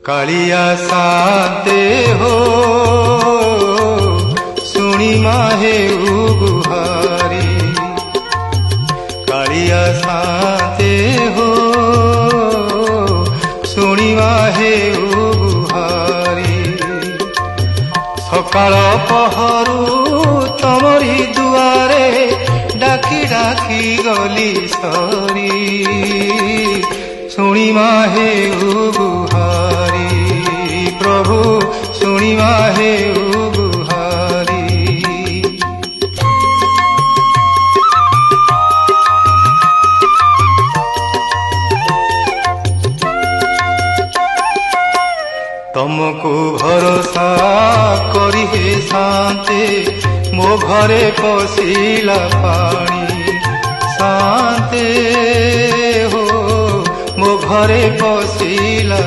कालिया साते हो सुनी माहे गुहारी, कालिया साते हो सुनी माहे गुहारी। सकाळ पहरु तमरी दुआरे डाकी डाकी गली सरी, सुनी माहे गुहारी प्रभु सुनी माहे गुहारी। तुमको भरोसा करी हे शांते मो घरे पशिला पानी, शांते हो मो घरे पशिला